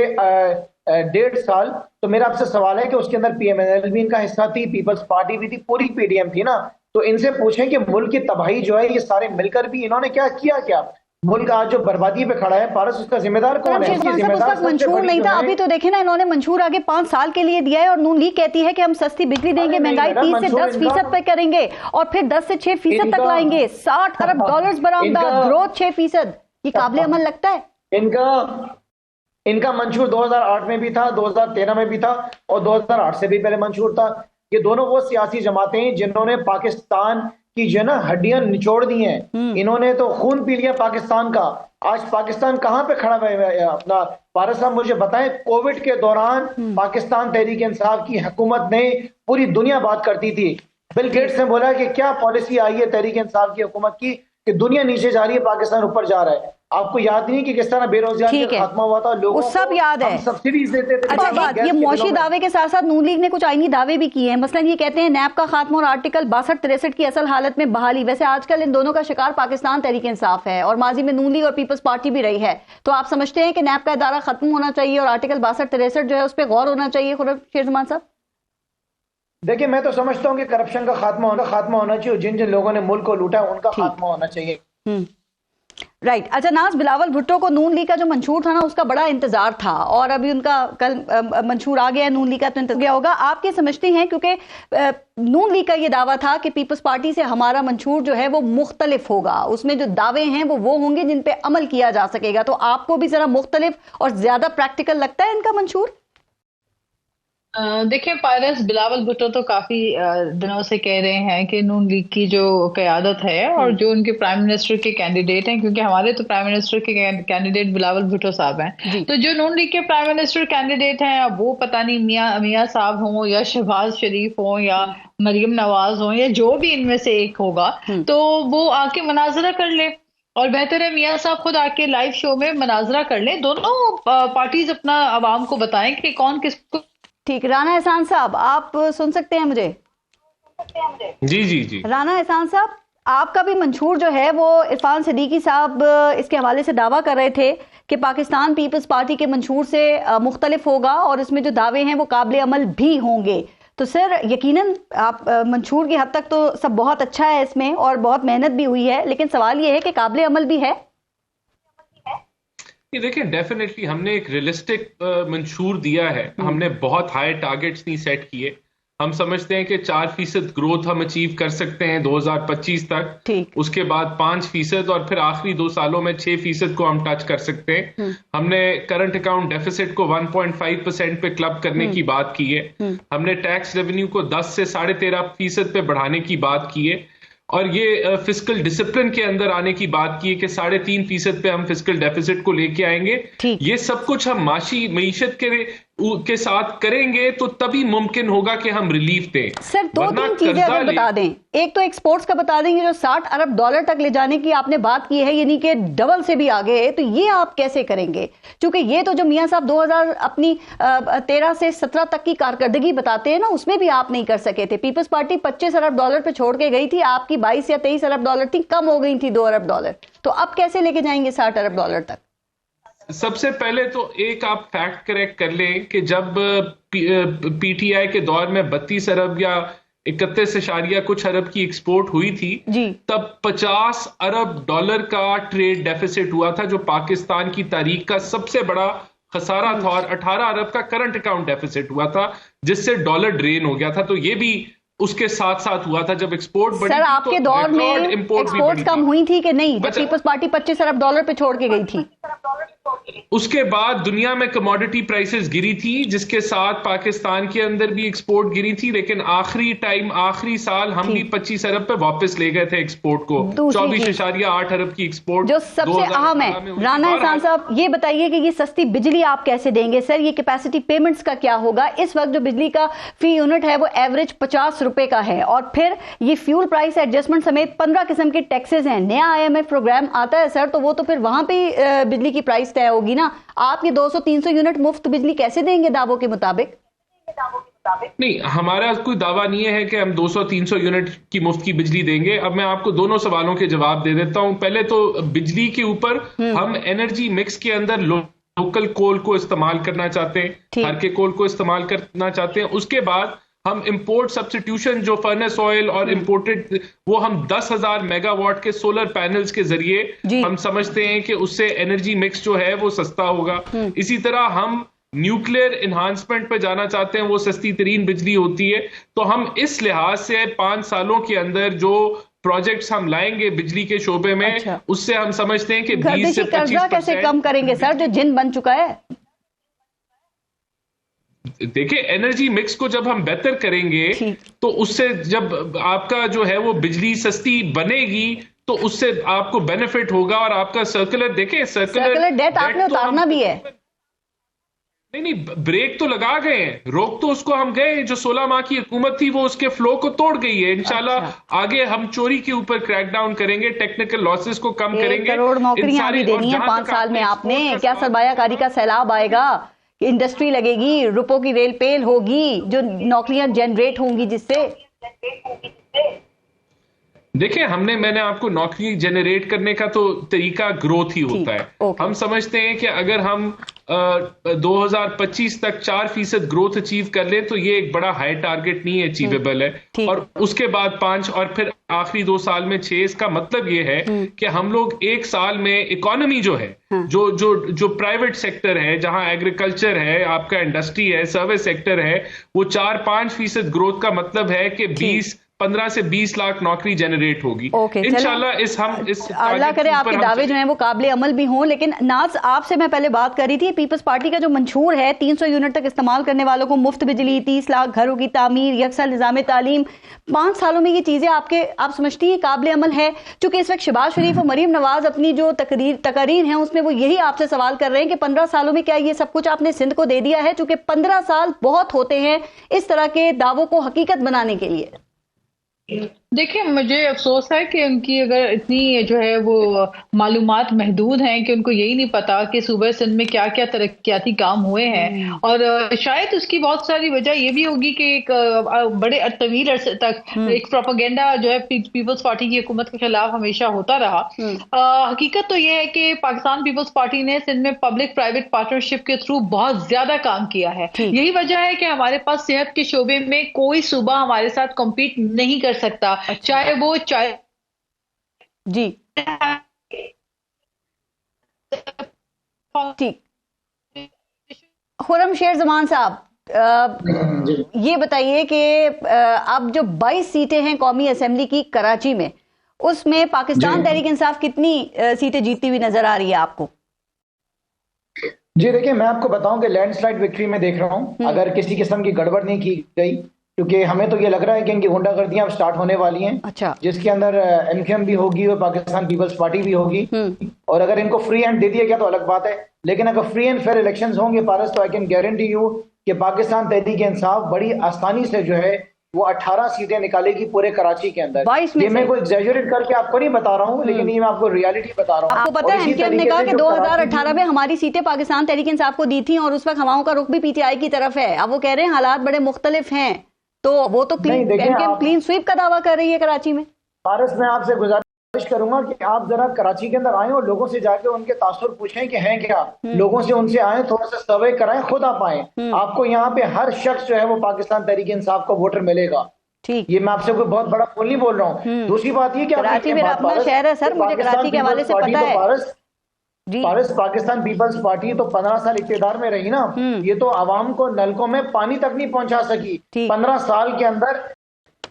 1.5 साल, तो मेरा आपसे सवाल है कि उसके अंदर PMNL भी इनका हिस्सा थी, पीपल्स पार्टी भी थी, पूरी PDM थी ना। तो इनसे पूछें कि मुल्क की तबाही जो है ये सारे मिलकर भी इन्होंने क्या किया? क्या मुल्क आज जो बर्बादी पे खड़ा है पारस, उसका जिम्मेदार कौन है? मंशूर नहीं था। अभी तो देखे ना, इन्होंने मंशूर आगे 5 साल के लिए दिया है और नून लीग कहती है कि हम सस्ती बिजली देंगे, महंगाई 30 से 10% पे करेंगे और फिर 10 से 6% तक लाएंगे, $60 अरब बरामद, ग्रोथ 6%। ये काबिल अमल लगता है? इनका मंशूर 2008 में भी था, 2013 में भी था और 2008 से भी पहले मंशूर था। ये दोनों वो सियासी जमातें जिन्होंने पाकिस्तान की जो ना हड्डियां निचोड़ दी हैं, इन्होंने तो खून पी लिया पाकिस्तान का। आज पाकिस्तान कहां पे खड़ा है अपना? पारस साहब मुझे बताएं, कोविड के दौरान पाकिस्तान तहरीक इंसाफ की हुकूमत ने, पूरी दुनिया बात करती थी, बिल गेट्स ने बोला कि क्या पॉलिसी आई है तहरीक इंसाफ की हुकूमत की कि दुनिया नीचे जा रही है, पाकिस्तान ऊपर जा रहा है। आपको याद नहीं कि किस तरह बेरोजगारी का खात्मा हुआ था? लोगों को सब याद है, सब्सिडीज देते थे। अच्छा बात, ये मुआशी दावे के साथ साथ नून लीग ने कुछ आईनी दावे भी किए हैं। मसलन ये कहते हैं नैब का खात्मा और आर्टिकल 62-63 की असल हालत में बहाली। वैसे आजकल इन दोनों का शिकार पाकिस्तान तहरीक इंसाफ है और माजी में नून लीग और पीपल्स पार्टी भी रही है। तो आप समझते हैं कि नैब का इदारा खत्म होना चाहिए और आर्टिकल 62-63 जो है उस पर गौर होना चाहिए? खुर्रम शेर जमान साहब, देखिए, मैं तो समझता हूँ कि करप्शन का खात्मा होना चाहिए और जिन जिन लोगों ने मुल्क को लूटा है उनका खात्मा होना चाहिए। राइट। अच्छा, नाज बिलावल भुट्टो को नून लीग का जो मंशूर था ना उसका बड़ा इंतजार था और अभी उनका कल मंशूर आ गया है, नून लीग का तो इंतजार गया होगा। आप क्या समझते हैं, क्योंकि नून लीग का ये दावा था कि पीपल्स पार्टी से हमारा मंशूर जो है वो मुख्तलिफ होगा, उसमें जो दावे हैं वो होंगे जिन पे अमल किया जा सकेगा, तो आपको भी जरा मुख्तलिफ और ज्यादा प्रैक्टिकल लगता है इनका मंशूर? देखिए पारस, बिलावल भुट्टो तो काफी दिनों से कह रहे हैं कि नून लीग की जो क़यादत है और जो उनके प्राइम मिनिस्टर के कैंडिडेट हैं, क्योंकि हमारे तो प्राइम मिनिस्टर के कैंडिडेट बिलावल भुट्टो साहब हैं, तो जो नून लीग के प्राइम मिनिस्टर कैंडिडेट हैं, अब वो पता नहीं मियां साहब हों या शहबाज शरीफ हों या मरियम नवाज हों या जो भी इनमें से एक होगा, तो वो आके मनाजरा कर ले और बेहतर है मियां साहब खुद आके लाइव शो में मनाजरा कर ले, दोनों पार्टीज अपना आवाम को बताएं कि कौन किसको। ठीक, राना एहसान साहब आप सुन सकते हैं मुझे? जी जी जी। राना एहसान साहब, आपका भी मंशूर जो है वो इरफान सिद्दीकी साहब इसके हवाले से दावा कर रहे थे कि पाकिस्तान पीपल्स पार्टी के मंशूर से मुख्तलिफ होगा और इसमें जो दावे हैं वो काबिल अमल भी होंगे। तो सर यकीनन आप मंशूर की हद तक तो सब बहुत अच्छा है इसमें और बहुत मेहनत भी हुई है, लेकिन सवाल ये है कि काबिल अमल भी है। ये देखिए, डेफिनेटली हमने एक रियलिस्टिक मंशूर दिया है, हमने बहुत हाई टारगेट्स नहीं सेट किए। हम समझते हैं कि 4% ग्रोथ हम अचीव कर सकते हैं 2025 तक, उसके बाद 5% और फिर आखिरी 2 सालों में 6% को हम टच कर सकते हैं। हमने करंट अकाउंट डेफिसिट को 1.5% पे क्लब करने की बात की है। हमने टैक्स रेवेन्यू को 10 से 13.5% पे बढ़ाने की बात की है और ये फिस्कल डिसिप्लिन के अंदर आने की बात की है कि 3.5% पे हम फिस्कल डेफिसिट को लेके आएंगे। ये सब कुछ हम माशी मईशत के साथ करेंगे तो तभी मुमकिन होगा कि हम रिलीफ दें। सर 2-3 चीजें अगर बता दें, एक तो एक्सपोर्ट्स का बता देंगे जो 60 अरब डॉलर तक ले जाने की आपने बात की है, यानी कि डबल से भी आगे है, तो ये आप कैसे करेंगे? क्योंकि ये तो जो मियां साहब 2000 अपनी 13 से 17 तक की कारकर्दगी बताते हैं ना, उसमें भी आप नहीं कर सके थे। पीपल्स पार्टी 25 अरब डॉलर पे छोड़ के गई थी, आपकी 22 या 23 अरब डॉलर थी, कम हो गई थी 2 अरब डॉलर। तो अब कैसे लेके जाएंगे 60 अरब डॉलर तक? सबसे पहले तो एक आप फैक्ट करेक्ट कर लें कि जब पीटीआई के दौर में 32 अरब या 31 कुछ अरब की एक्सपोर्ट हुई थी तब 50 अरब डॉलर का ट्रेड डेफिसिट हुआ था, जो पाकिस्तान की तारीख का सबसे बड़ा खसारा था, और 18 अरब का करंट अकाउंट डेफिसिट हुआ था जिससे डॉलर ड्रेन हो गया था। तो ये भी उसके साथ साथ हुआ था जब एक्सपोर्ट बढ़ी। सर आपके तो दौर में एक्सपोर्ट्स कम हुई थी कि नहीं, जब पीपल्स पार्टी 25 अरब डॉलर पे छोड़ के गई थी? उसके बाद दुनिया में कमोडिटी प्राइसेस गिरी थी, जिसके साथ पाकिस्तान के अंदर भी एक्सपोर्ट गिरी थी, लेकिन आखिरी साल हम भी 25 अरब पे वापस ले गए थे एक्सपोर्ट को। 24.8 अरब की एक्सपोर्ट जो सबसे अहम है। राना एहसान साहब ये बताइए कि ये सस्ती बिजली आप कैसे देंगे? सर ये कैपेसिटी पेमेंट्स का क्या होगा? इस वक्त जो बिजली का फी यूनिट है वो एवरेज 50 रुपए का है, और फिर ये फ्यूल प्राइस एडजस्टमेंट समेत 15 किस्म के टैक्सेस हैं। नया IMF प्रोग्राम आता है सर, तो वो तो फिर वहां पे बिजली की प्राइस तय होगी ना। आप ये 200-300 यूनिट मुफ्त बिजली कैसे देंगे दावों के मुताबिक? नहीं, हमारा कोई दावा नहीं है कि हम 200-300 यूनिट की मुफ्त की बिजली देंगे। अब मैं आपको दोनों सवालों के जवाब दे देता हूं। पहले तो बिजली के ऊपर हम एनर्जी मिक्स के अंदर लोकल कोल को इस्तेमाल करना चाहते हैं, हर के कोल को इस्तेमाल करना चाहते हैं। उसके बाद हम इंपोर्ट सब्स्टिट्यूशन, जो फर्नेस ऑयल और इंपोर्टेड, वो हम 10,000 मेगावाट के सोलर पैनल्स के जरिए हम समझते हैं कि उससे एनर्जी मिक्स जो है वो सस्ता होगा। इसी तरह हम न्यूक्लियर इन्हांसमेंट पे जाना चाहते हैं, वो सस्ती तरीन बिजली होती है। तो हम इस लिहाज से 5 सालों के अंदर जो प्रोजेक्ट्स हम लाएंगे बिजली के शोबे में, उससे हम समझते हैं कि 20 से 25% कैसे कम करेंगे सर, जो जिन बन चुका है? देखिए, एनर्जी मिक्स को जब हम बेहतर करेंगे तो उससे जब आपका जो है वो बिजली सस्ती बनेगी तो उससे आपको बेनिफिट होगा, और आपका सर्कुलर, देखिए सर्कुलर डेट आपने उतारना भी है। नहीं, ब्रेक तो लगा गए हैं, रोक तो उसको हम गए। जो 16 माह की हुकूमत थी वो उसके फ्लो को तोड़ गई है। इंशाल्लाह आगे हम चोरी के ऊपर क्रैकडाउन करेंगे, टेक्निकल लॉसेस को कम करेंगे। 1 करोड़ नौकरियां भी देनी है 5 साल में आपने। क्या सरमायाकारी का सैलाब आएगा, इंडस्ट्री लगेगी, रुपयों की रेल पेल होगी, जो नौकरियां जनरेट होंगी जिससे। देखिए, मैंने आपको नौकरी जनरेट करने का तो तरीका ग्रोथ ही होता है। हम समझते हैं कि अगर हम 2025 तक 4% ग्रोथ अचीव कर लें तो ये एक बड़ा हाई टारगेट नहीं अचीवेबल है, और उसके बाद 5 और फिर आखिरी 2 साल में 6। इसका मतलब ये है कि हम लोग 1 साल में इकोनॉमी जो है, जो प्राइवेट सेक्टर है, जहां एग्रीकल्चर है, आपका इंडस्ट्री है, सर्विस सेक्टर है, वो 4-5% ग्रोथ का मतलब है कि 15 से 20 लाख नौकरी जनरेट होगी। इंशाल्लाह अल्लाह करे आपके दावे जो हैं वो काबिल अमल भी हों। लेकिन नाज, आपसे मैं पहले बात कर रही थी, पीपल्स पार्टी का जो मंशूर है 300 यूनिट तक इस्तेमाल करने वालों को मुफ्त बिजली, 30 लाख घरों की तामीर, यकसा निज़ाम तालीम, 5 सालों में ये चीजें आप समझती हैं काबिल अमल है? चूंकि इस वक्त शहबाज शरीफ और मरीम नवाज अपनी जो तकरीर हैं उसमें वो यही आपसे सवाल कर रहे हैं कि 15 सालों में क्या ये सब कुछ आपने सिंध को दे दिया है? चूंकि 15 साल बहुत होते हैं इस तरह के दावों को हकीकत बनाने के लिए। देखिए, मुझे अफसोस है कि उनकी अगर इतनी जो है वो मालूमात महदूद हैं कि उनको यही नहीं पता कि सूबे सिंध में क्या क्या तरक्याती काम हुए हैं। और शायद उसकी बहुत सारी वजह ये भी होगी कि एक बड़े तवील अरसे तक एक प्रोपेगेंडा जो है पीपल्स पार्टी की हुकूमत के खिलाफ हमेशा होता रहा। हकीकत तो ये है कि पाकिस्तान पीपल्स पार्टी ने सिंध में पब्लिक प्राइवेट पार्टनरशिप के थ्रू बहुत ज्यादा काम किया है। यही वजह है कि हमारे पास सेहत के शोबे में कोई सूबा हमारे साथ कम्पीट नहीं कर सकता। चाहे वो जी ठीक। खुर्रम शेर जमान साहब, ये बताइए कि अब जो 22 सीटें हैं कौमी असेंबली की कराची में, उसमें पाकिस्तान तहरीक इंसाफ कितनी सीटें जीतती हुई नजर आ रही है आपको? जी देखिए, मैं आपको बताऊं कि लैंडस्लाइड विक्ट्री में देख रहा हूं, अगर किसी किस्म की गड़बड़ नहीं की गई, क्योंकि हमें तो ये लग रहा है कि इनकी गुंडागर्दियां अब स्टार्ट होने वाली हैं। अच्छा। जिसके अंदर एमकेएम भी होगी और पाकिस्तान पीपल्स पार्टी भी होगी। और अगर इनको फ्री हैंड दे दिया गया तो अलग बात है, लेकिन अगर फ्री एंड फेयर इलेक्शंस होंगे पारस, तो आई कैन गारंटी यू कि पाकिस्तान तहरीक इंसाफ बड़ी आसानी से जो है वो 18 सीटें निकालेगी पूरे कराची के अंदर। ये मैं कोई एग्जैजरेट करके आपको नहीं बता रहा हूँ, लेकिन ये मैं आपको रियलिटी बता रहा हूँ। आपको पता है एमकेएम ने कहा कि 2018 में हमारी सीटें पाकिस्तान तहरीक इंसाफ को दी थी और उस वक्त हवाओं का रुख भी पीटीआई की तरफ है। अब वो कह रहे हैं हालात बड़े मुख्तलिफ हैं, तो वो तो एमकेएम क्लीन स्वीप का दावा कर रही है कराची में। पारस, मैं आपसे गुजारिश करूंगा कि आप जरा कराची के अंदर आए और लोगों से जाके उनके तासुर पूछें कि हैं क्या, लोगों से उनसे आए, थोड़ा सा सर्वे कराएं, खुद आप आए। आपको यहाँ पे हर शख्स जो है वो पाकिस्तान तहरीक इंसाफ को वोटर मिलेगा। ठीक, ये मैं आपसे कोई बहुत बड़ा बोल नहीं बोल रहा हूँ। दूसरी बात ये कि कराची मेरा अपना शहर है सर, मुझे कराची के हवाले से पता है। पारस, पाकिस्तान पीपल्स पार्टी तो 15 साल इक़्तिदार में रही ना, ये तो आवाम को नलकों में पानी तक नहीं पहुंचा सकी। 15 साल के अंदर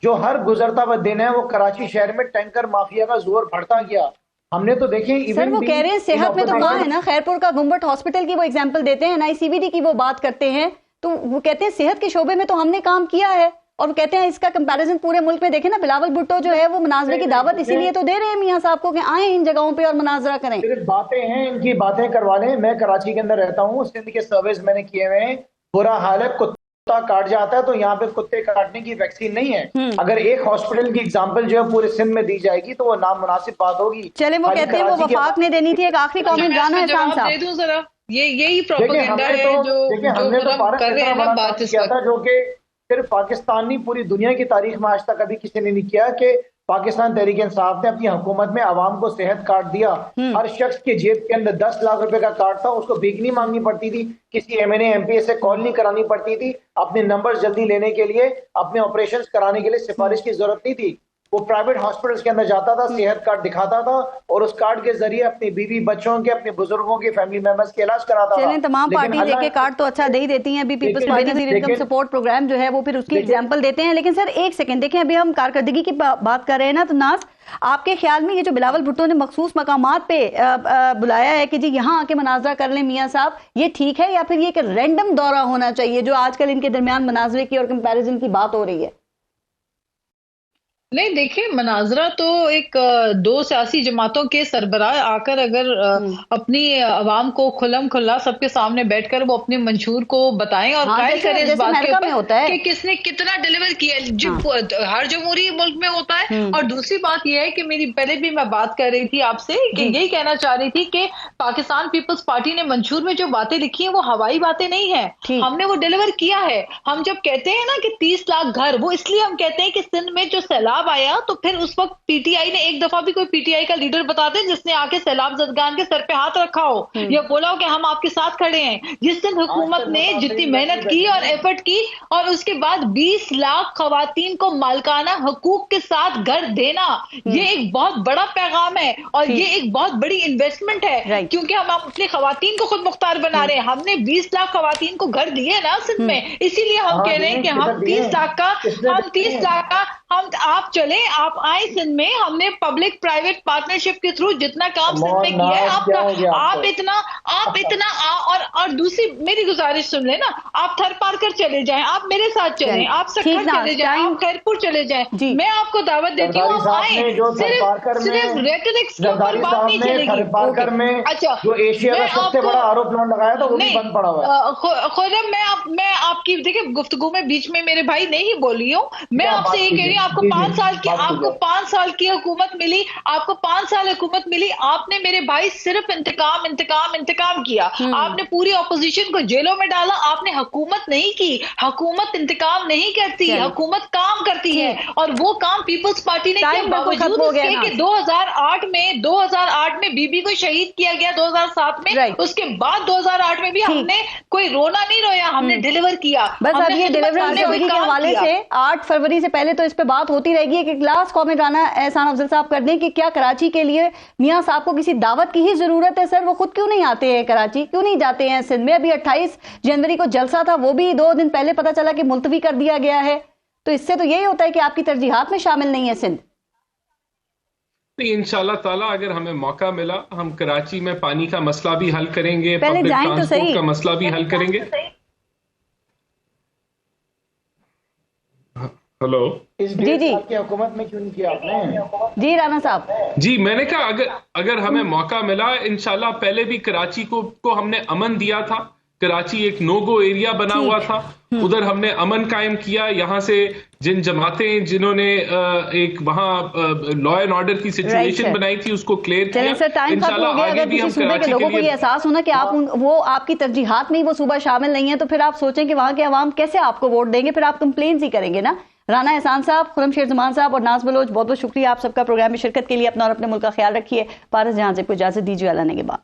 जो हर गुजरता हुआ दिन है वो कराची शहर में टैंकर माफिया का जोर बढ़ता गया। हमने तो देखे सर, वो कह रहे हैं सेहत में तो कहा है ना, खैरपुर का गुम्बट हॉस्पिटल की वो एग्जाम्पल देते हैं, NICVD की वो बात करते हैं, तो वो कहते हैं सेहत के शोबे में तो हमने काम किया है। और वो कहते हैं इसका कंपैरिजन पूरे मुल्क में देखें ना, बिलावल भुट्टो जो है वो मुनाजरे की दावत इसीलिए तो दे रहे हैं मियां साहब को कि आए इन जगहों पे और मुनाजरा करें। सिर्फ बातें हैं, इनकी बातें करवा लें। मैं कराची के अंदर रहता हूँ, सिंध के सर्विस मैंने किए हुए हैं। बुरा हाल है, कुत्ता काट जाता है तो यहाँ पे कुत्ते काटने की वैक्सीन नहीं है। अगर एक हॉस्पिटल की एग्जाम्पल जो है पूरे सिंध में दी जाएगी तो वो नामुनासिब बात होगी। चले, वो कहते हैं वो वफाक ने देनी थी। एक आखिरी कॉमेंट जाना है खान साहब, यही प्रोपेगेंडा है जो हमने तो भारत कर रहे हैं ना बात किया था, जो कि सिर्फ पाकिस्तान नहीं पूरी दुनिया की तारीख में आज तक कभी किसी ने नहीं किया, कि पाकिस्तान तहरीक इंसाफ ने अपनी हुकूमत में आवाम को सेहत कार्ड दिया। हर शख्स के जेब के अंदर 10 लाख रुपए का कार्ड था, उसको भीख नहीं मांगनी पड़ती थी, किसी MNA MPA से कॉल नहीं करानी पड़ती थी, अपने नंबर जल्दी लेने के लिए, अपने ऑपरेशन कराने के लिए सिफारिश की जरूरत नहीं थी। वो प्राइवेट हॉस्पिटल्स के अंदर जाता था, सेहत कार्ड दिखाता था और उस कार्ड के जरिए अपनी बीवी बच्चों के, अपने बुजुर्गों के, फैमिली मेंबर्स के इलाज कराता था। तमाम पार्टी लेके कार्ड तो अच्छा दे ही देती हैं। अभी people's party income support programme जो है वो फिर उसकी एग्जांपल देते हैं। लेकिन सर एक सेकंड देखें, अभी हम कारकर्दगी की बात कर रहे हैं ना, तो नाज आपके ख्याल में ये जो बिलावल भुट्टो ने मखसूस मकामात पे बुलाया है कि जी यहाँ आके मुनाजरा कर लें मियाँ साहब, ये ठीक है या फिर ये एक रैंडम दौरा होना चाहिए जो आजकल इनके दरमियान मुनाजरे की और कंपैरिजन की बात हो रही है? नहीं, देखिए, मनाजरा तो एक दो सियासी जमातों के सरबराह आकर अगर अपनी आवाम को खुल्लम खुल्ला सबके सामने बैठकर वो अपने मंशूर को बताएं और कायल करें इस बात के ऊपर कि किसने कितना डिलीवर किया। हर जमहूरी मुल्क में होता है। और दूसरी बात यह है कि मेरी पहले भी मैं बात कर रही थी आपसे कि यही कहना चाह रही थी कि पाकिस्तान पीपल्स पार्टी ने मंशूर में जो बातें लिखी है वो हवाई बातें नहीं है, हमने वो डिलीवर किया है। हम जब कहते हैं ना कि 30 लाख घर, वो इसलिए हम कहते हैं कि सिंध में जो सैलाब आया तो फिर उस वक्त पीटीआई ने एक दफा भी कोई पीटीआई का लीडर बता दे जिसने आके सैलाब जदगान के सर पे हाथ रखा हो या बोला हो कि हम आपके साथ खड़े हैं। जिस दिन हुकूमत ने जितनी मेहनत की और एफर्ट की और उसके बाद 20 लाख खवातीन को मालकाना हकूक के साथ घर देना, ये एक बहुत बड़ा पैगाम है और ये एक बहुत बड़ी इन्वेस्टमेंट है, क्योंकि हम अपनी खवातीन को खुद मुख्तार बना रहे हैं। हमने 20 लाख खवातीन को घर दिए ना सिंध में, इसीलिए हम कह रहे हैं कि हम 30 लाख का हम आप चले, आप आए सिंध में, हमने पब्लिक प्राइवेट पार्टनरशिप के थ्रू जितना काम सिंध में किया है आपका, आप इतना और दूसरी मेरी गुजारिश सुन लेना, आप थर पार कर चले जाएं, आप मेरे साथ चलें, आप सक्कर चले जाएं, आप खैरपुर चले जाएं, मैं आपको दावत देती हूँ, आप आए। सिर्फ रेटरिक्स के ऊपर बात नहीं चलेगी। अच्छा, जो एशिया का सबसे बड़ा आरोप लगाया था वो भी बंद पड़ा हुआ है। खुर्रम, मैं आपकी देखिए गुफ्तगू में बीच में मेरे भाई नहीं ही बोली हूँ, मैं आपसे ये कह रही हूँ आपको 5 आपको 5 साल की हुकूमत मिली, आपको 5 साल हुकूमत मिली, आपने मेरे भाई सिर्फ इंतकाम इंतकाम इंतकाम किया। आपने पूरी ऑपोजिशन को जेलों में डाला, आपने हुकूमत नहीं की। हुकूमत इंतकाम नहीं करती, हुकूमत काम करती है, और वो काम पीपल्स पार्टी ने किया। बावजूद उसके कि 2008 में बीबी को शहीद किया गया 2007 में, उसके बाद 2008 में भी हमने कोई रोना नहीं रोया, हमने डिलीवर किया। बस अब ये डिलीवरी के हवाले से 8 फरवरी से पहले तो इस पे बात होती रहेगी। एक लास्ट कमेंट राना एहसान अफजल साहब कर दें कि क्या कराची के लिए मियां साहब को किसी दावत की ही जरूरत है? सर वो खुद क्यों नहीं आते हैं कराची, क्यों नहीं जाते हैं सिंध में? अभी 28 जनवरी को जलसा था, वो भी 2 दिन पहले पता चला कि मुलतवी कर दिया गया है। तो इससे तो यही होता है कि आपकी तरजीहात में शामिल नहीं है सिंध। नहीं, इंशाल्लाह ताला अगर हमें मौका मिला हम कराची में पानी का मसला भी हल करेंगे, पहले पब्लिक जाएं तो ट्रांसपोर्ट सही। का मसला भी हल करेंगे। हेलो जी जी आपकी हुकूमत में क्यों नहीं किया आपने? जी राना साहब जी, मैंने कहा अगर हमें मौका मिला इंशाल्लाह। पहले भी कराची को हमने अमन दिया था। कराची एक नो गो एरिया बना हुआ था, उधर हमने अमन कायम किया। यहाँ से जिन जमातें जिन्होंने एक वहाँ लॉ एंड ऑर्डर की सिचुएशन बनाई थी उसको क्लियर किया। सर टाइम खत्म हो गया। अगर किसी सूबे के लोगों को ये एहसास होना कि आप वो आपकी तरजीहात में वो सूबा शामिल नहीं है, तो फिर आप सोचें कि वहां के अवाम कैसे आपको वोट देंगे, फिर आप कंप्लेन ही करेंगे ना। राना एहसान साहब, खुरम शेर जुमान साहब और नाज बलोच, बहुत बहुत शुक्रिया आप सबका प्रोग्राम में शिरकत के लिए। अपना और अपने मुल्क का ख्याल रखिए। पारस जहां से को इजाजत दीजिए, अल्लाह ने के बाद।